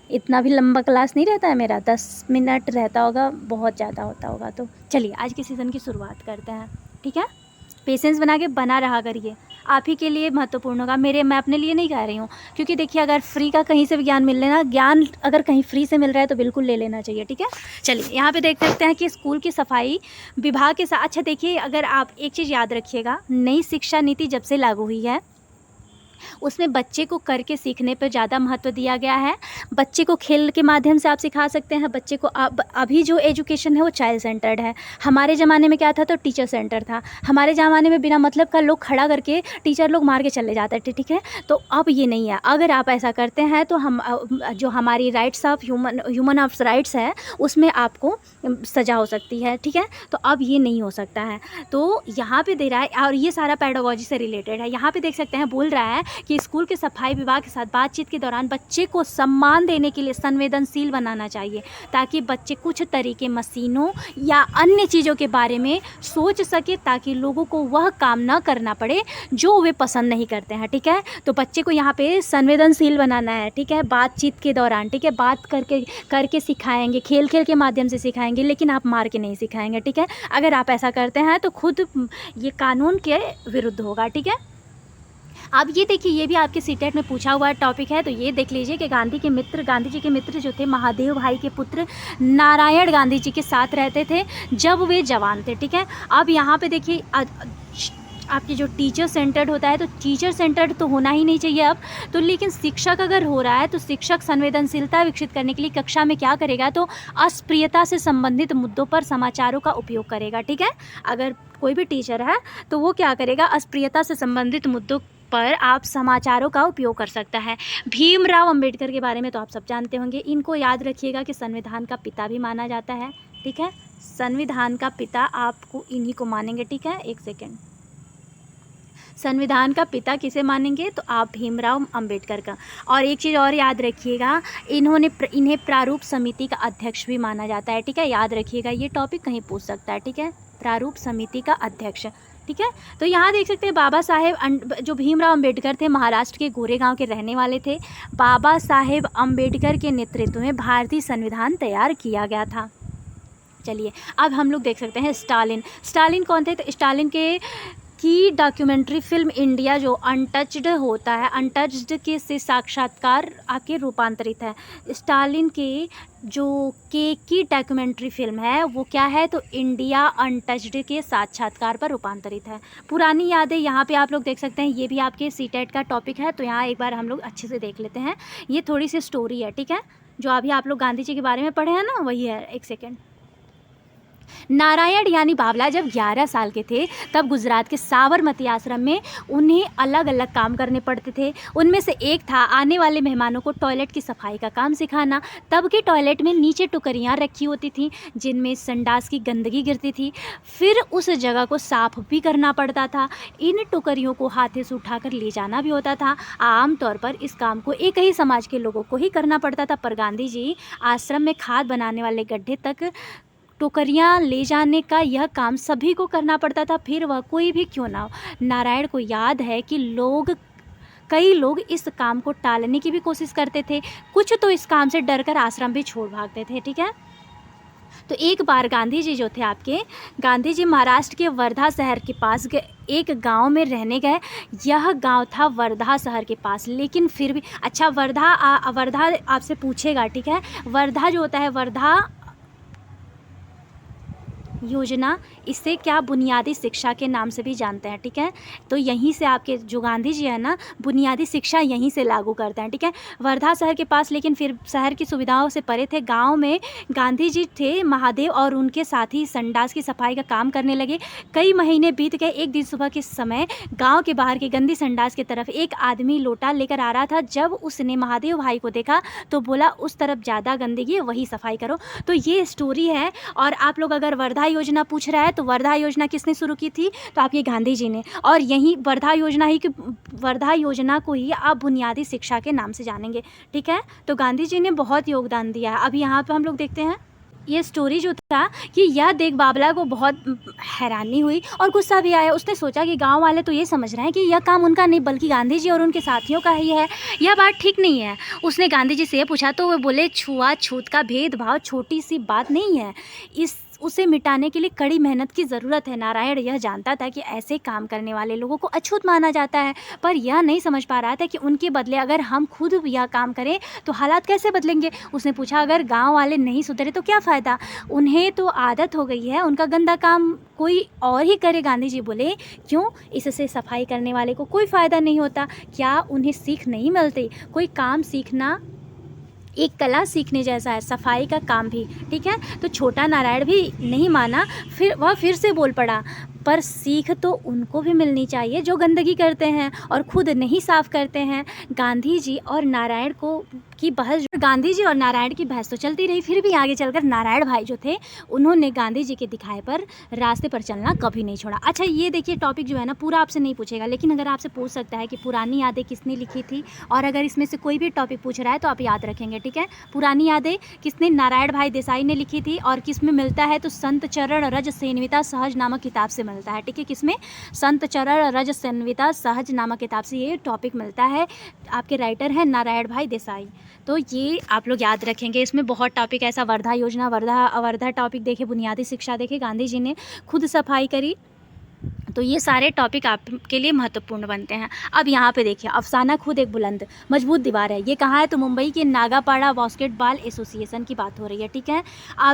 इतना भी लंबा क्लास नहीं रहता है मेरा, 10 मिनट रहता होगा, बहुत ज़्यादा होता होगा। तो चलिए आज के सीज़न की शुरुआत करते हैं, ठीक है। पेशेंस बना के बना रहा करिए, आप ही के लिए महत्वपूर्ण होगा। मैं अपने लिए नहीं कह रही हूँ, क्योंकि देखिए अगर फ्री का कहीं से भी ज्ञान मिल लेना, ज्ञान अगर कहीं फ्री से मिल रहा है तो बिल्कुल ले लेना चाहिए, ठीक है। चलिए यहाँ पे देख सकते हैं कि स्कूल की सफाई विभाग के साथ, अच्छा देखिए, अगर आप एक चीज़ याद रखिएगा, नई शिक्षा नीति जब से लागू हुई है उसमें बच्चे को करके सीखने पर ज़्यादा महत्व दिया गया है। बच्चे को खेल के माध्यम से आप सिखा सकते हैं। बच्चे को अभी जो एजुकेशन है वो चाइल्ड सेंटर्ड है। हमारे ज़माने में क्या था, तो टीचर सेंटर था। हमारे ज़माने में बिना मतलब का लोग खड़ा करके टीचर लोग मार के चले जाते थे, ठीक है। तो अब ये नहीं है। अगर आप ऐसा करते हैं तो हम जो हमारी rights of human of rights है उसमें आपको सज़ा हो सकती है, ठीक है। तो अब ये नहीं हो सकता है। तो यहाँ पे दे रहा है, और ये सारा पेडागोजी से रिलेटेड है। यहाँ पे देख सकते हैं बोल रहा है कि स्कूल के सफाई विभाग के साथ बातचीत के दौरान बच्चे को सम्मान देने के लिए संवेदनशील बनाना चाहिए, ताकि बच्चे कुछ तरीके मशीनों या अन्य चीज़ों के बारे में सोच सके, ताकि लोगों को वह काम ना करना पड़े जो वे पसंद नहीं करते हैं, ठीक है। तो बच्चे को यहाँ पे संवेदनशील बनाना है, ठीक है, बातचीत के दौरान, ठीक है। बात करके सिखाएंगे, खेल खेल के माध्यम से सिखाएंगे, लेकिन आप मार के नहीं सिखाएंगे, ठीक है। अगर आप ऐसा करते हैं तो खुद ये कानून के विरुद्ध होगा, ठीक है। अब ये देखिए, ये भी आपके सीटेट में पूछा हुआ टॉपिक है, तो ये देख लीजिए कि गांधी जी के मित्र जो थे, महादेव भाई के पुत्र नारायण गांधी जी के साथ रहते थे जब वे जवान थे, ठीक है। अब यहाँ पे देखिए, आपके जो टीचर सेंटर्ड होता है, तो टीचर सेंटर्ड तो होना ही नहीं चाहिए अब तो, लेकिन शिक्षक अगर हो रहा है तो शिक्षक संवेदनशीलता विकसित करने के लिए कक्षा में क्या करेगा, तो अस्पृश्यता से संबंधित मुद्दों पर समाचारों का उपयोग करेगा, ठीक है। अगर कोई भी टीचर है तो वो क्या करेगा, अस्पृश्यता से संबंधित मुद्दों पर आप समाचारों का उपयोग कर सकता है। भीमराव अंबेडकर के बारे में तो आप सब जानते होंगे, इनको याद रखिएगा कि संविधान का पिता भी माना जाता है, ठीक है। संविधान का पिता आपको इन्हीं को मानेंगे, ठीक है। एक सेकेंड, संविधान का पिता किसे मानेंगे, तो आप भीमराव अंबेडकर का। और एक चीज़ और याद रखिएगा, इन्हें प्रारूप समिति का अध्यक्ष भी माना जाता है, ठीक है। याद रखिएगा, ये टॉपिक कहीं पूछ सकता है, ठीक है, प्रारूप समिति का अध्यक्ष, ठीक है। तो यहाँ देख सकते हैं बाबा साहेब, जो भीमराव अंबेडकर थे, महाराष्ट्र के गोरेगांव के रहने वाले थे। बाबा साहेब अंबेडकर के नेतृत्व में भारतीय संविधान तैयार किया गया था। चलिए अब हम लोग देख सकते हैं स्टालिन कौन थे, तो स्टालिन की डॉक्यूमेंट्री फिल्म इंडिया जो अनटच्ड होता है, अनटच्ड के से साक्षात्कार आके रूपांतरित है। स्टालिन के जो की डॉक्यूमेंट्री फिल्म है वो क्या है, तो इंडिया अनटच्ड के साक्षात्कार पर रूपांतरित है। पुरानी यादें यहाँ पे आप लोग देख सकते हैं, ये भी आपके सीटेट का टॉपिक है, तो यहाँ एक बार हम लोग अच्छे से देख लेते हैं। ये थोड़ी सी स्टोरी है, ठीक है, जो अभी आप लोग गांधी जी के बारे में पढ़े हैं ना, वही है। एक सेकेंड, नारायण यानी बावला जब 11 साल के थे तब गुजरात के साबरमती आश्रम में उन्हें अलग अलग काम करने पड़ते थे। उनमें से एक था आने वाले मेहमानों को टॉयलेट की सफाई का काम सिखाना। तब के टॉयलेट में नीचे टुकरियाँ रखी होती थीं जिनमें संडास की गंदगी गिरती थी, फिर उस जगह को साफ भी करना पड़ता था। इन टुकरियों को हाथे से उठाकर ले जाना भी होता था। आमतौर पर इस काम को एक ही समाज के लोगों को ही करना पड़ता था, पर गांधी जी आश्रम में खाद बनाने वाले गड्ढे तक टोकरियाँ ले जाने का यह काम सभी को करना पड़ता था, फिर वह कोई भी क्यों ना हो। नारायण को याद है कि कई लोग इस काम को टालने की भी कोशिश करते थे, कुछ तो इस काम से डरकर आश्रम भी छोड़ भागते थे, ठीक है। तो एक बार गांधी जी जो थे आपके, गांधी जी महाराष्ट्र के वर्धा शहर के पास एक गांव में रहने गए। यह गांव था वर्धा शहर के पास, लेकिन फिर भी, अच्छा वर्धा आपसे पूछेगा, ठीक है। वर्धा जो होता है, वर्धा योजना, इसे क्या बुनियादी शिक्षा के नाम से भी जानते हैं, ठीक है। तो यहीं से आपके जो गांधी जी है ना, बुनियादी शिक्षा यहीं से लागू करते हैं, ठीक है। वर्धा शहर के पास, लेकिन फिर शहर की सुविधाओं से परे थे। गांव में गांधी जी थे, महादेव और उनके साथी संडास की सफाई का काम करने लगे। कई महीने बीत गए। एक दिन सुबह के समय गाँव के बाहर की गंदी संडास की तरफ एक आदमी लोटा लेकर आ रहा था। जब उसने महादेव भाई को देखा तो बोला, उस तरफ ज़्यादा गंदगी है, वही सफाई करो। तो ये स्टोरी है। और आप लोग अगर वर्धा योजना पूछ रहा है तो वर्धा योजना किसने शुरू की थी, तो आपके गांधी जी ने। और यही वर्धा योजना को ही आप बुनियादी शिक्षा के नाम से जानेंगे, ठीक है। तो गांधी जी ने बहुत योगदान दिया है। अभी यहाँ पे हम लोग देखते हैं ये स्टोरी जो था कि यह देख बाबला को बहुत हैरानी हुई और गुस्सा भी आया। उसने सोचा कि गांव वाले तो ये समझ रहे हैं कि यह काम उनका नहीं बल्कि गांधी जी और उनके साथियों का ही है, यह बात ठीक नहीं है। उसने गांधी जी से पूछा तो वे बोले छुआछूत का भेदभाव छोटी सी बात नहीं है, उसे मिटाने के लिए कड़ी मेहनत की ज़रूरत है। नारायण यह जानता था कि ऐसे काम करने वाले लोगों को अछूत माना जाता है, पर यह नहीं समझ पा रहा था कि उनके बदले अगर हम खुद यह काम करें तो हालात कैसे बदलेंगे। उसने पूछा अगर गांव वाले नहीं सुधरे तो क्या फ़ायदा, उन्हें तो आदत हो गई है, उनका गंदा काम कोई और ही करे। गांधी जी बोले क्यों, इससे सफाई करने वाले को कोई फ़ायदा नहीं होता, क्या उन्हें सीख नहीं मिलती। कोई काम सीखना एक कला सीखने जैसा है, सफाई का काम भी, ठीक है। तो छोटा नारायण भी नहीं माना, फिर से बोल पड़ा पर सीख तो उनको भी मिलनी चाहिए जो गंदगी करते हैं और खुद नहीं साफ़ करते हैं। गांधी जी और नारायण की बहस तो चलती रही, फिर भी आगे चलकर नारायण भाई जो थे उन्होंने गांधी जी के दिखाए पर रास्ते पर चलना कभी नहीं छोड़ा। अच्छा ये देखिए टॉपिक जो है ना पूरा आपसे नहीं पूछेगा, लेकिन अगर आपसे पूछ सकता है कि पुरानी यादें किसने लिखी थी, और अगर इसमें से कोई भी टॉपिक पूछ रहा है तो आप याद रखेंगे, ठीक है। पुरानी यादें किसने, नारायण भाई देसाई ने लिखी थी, और किस में मिलता है तो संत चरण रज सेनविता सहज नामक किताब से मिलता है, ठीक है। किसमें, संत चरण रज सेनविता सहज नामक किताब से ये टॉपिक मिलता है। आपके राइटर हैं नारायण भाई देसाई। तो ये आप लोग याद रखेंगे। इसमें बहुत टॉपिक ऐसा, वर्धा योजना, वर्धा टॉपिक देखे, बुनियादी शिक्षा देखे, गांधी जी ने खुद सफाई करी, तो ये सारे टॉपिक आपके लिए महत्वपूर्ण बनते हैं। अब यहाँ पे देखिए, अफसाना खुद एक बुलंद मजबूत दीवार है, ये कहाँ है तो मुंबई के नागापाड़ा बास्केटबॉल एसोसिएशन की बात हो रही है, ठीक है।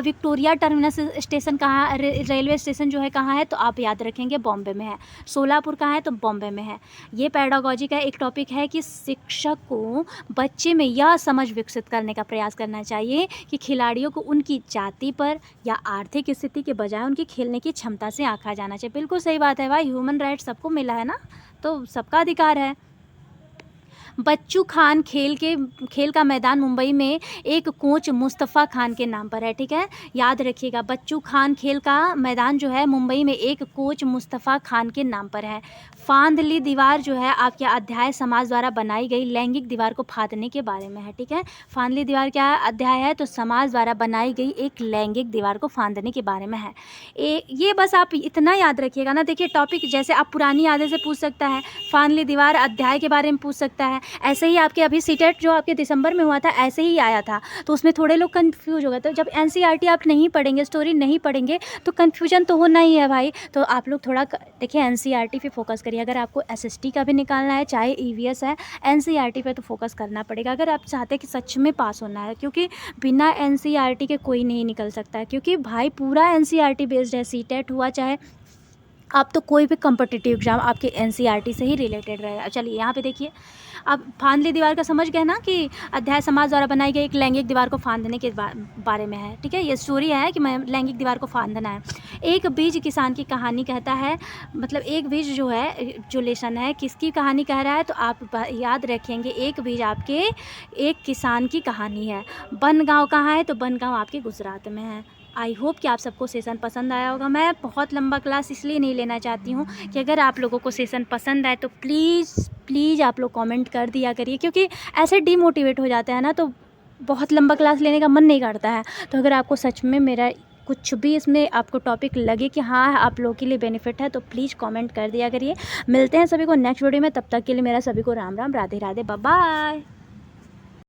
विक्टोरिया टर्मिनस स्टेशन कहाँ, रेलवे स्टेशन जो है कहाँ है तो आप याद रखेंगे बॉम्बे में है। सोलापुर कहाँ है तो बॉम्बे में है। ये पैडागोजी का एक टॉपिक है कि शिक्षक को बच्चे में यह समझ विकसित करने का प्रयास करना चाहिए कि खिलाड़ियों को उनकी जाति पर या आर्थिक स्थिति के बजाय उनकी खेलने की क्षमता से आंका जाना चाहिए। बिल्कुल सही बात है भाई, ह्यूमन राइट्स सबको मिला है ना, तो सबका अधिकार है। बच्चू खान खेल का मैदान मुंबई में एक कोच मुस्तफ़ा खान के नाम पर है, ठीक है। याद रखिएगा, बच्चू खान खेल का मैदान जो है मुंबई में एक कोच मुस्तफ़ा खान के नाम पर है। फांदली दीवार जो है आपके अध्याय समाज द्वारा बनाई गई लैंगिक दीवार को फादने के बारे में है, ठीक है। फांदली दीवार क्या अध्याय है तो समाज द्वारा बनाई गई एक लैंगिक दीवार को फांदने के बारे में है। ये बस आप इतना याद रखिएगा ना। देखिए टॉपिक जैसे आप पुरानी यादें से पूछ सकता है, फांदली दीवार अध्याय के बारे में पूछ सकता है, ऐसे ही आपके अभी सीटेट जो आपके दिसंबर में हुआ था ऐसे ही आया था, तो उसमें थोड़े लोग कंफ्यूज हो गए। तो जब एनसीईआरटी आप नहीं पढ़ेंगे, स्टोरी नहीं पढ़ेंगे तो कन्फ्यूजन तो होना ही है भाई। तो आप लोग थोड़ा देखिए एनसीईआरटी पे फोकस करिए। अगर आपको एसएसटी का भी निकालना है, चाहे ईवीएस है, एनसीईआरटी पे तो फोकस करना पड़ेगा अगर आप चाहते हैं कि सच में पास होना है, क्योंकि बिना एनसीईआरटी के कोई नहीं निकल सकता है। क्योंकि भाई पूरा एनसीईआरटी बेस्ड है, सीटेट हुआ चाहे आप, तो कोई भी कॉम्पिटिटिव एग्जाम आपके एनसीईआरटी से ही रिलेटेड रहेगा। चलिए यहाँ पे देखिए, अब फांदली दीवार का समझ गए ना कि अध्याय समाज द्वारा बनाई गई एक लैंगिक दीवार को फांदने के बारे में है, ठीक है। ये स्टोरी है कि मैं लैंगिक दीवार को फांदना है। एक बीज किसान की कहानी कहता है, मतलब एक बीज जो है जो लेसन है किसकी कहानी कह रहा है तो आप याद रखेंगे, एक बीज आपके एक किसान की कहानी है। बनगांव कहाँ है तो बनगांव आपके गुजरात में है। आई होप कि आप सबको सेशन पसंद आया होगा। मैं बहुत लंबा क्लास इसलिए नहीं लेना चाहती हूँ कि अगर आप लोगों को सेशन पसंद आए तो प्लीज़ आप लोग कमेंट कर दिया करिए, क्योंकि ऐसे डीमोटिवेट हो जाता है ना तो बहुत लंबा क्लास लेने का मन नहीं करता है। तो अगर आपको सच में मेरा कुछ भी इसमें आपको टॉपिक लगे कि हाँ आप लोगों के लिए बेनिफिट है तो प्लीज़ कमेंट कर दिया करिए। मिलते हैं सभी को नेक्स्ट वीडियो में, तब तक के लिए मेरा सभी को राम राम, राधे राधे, बाय बाय।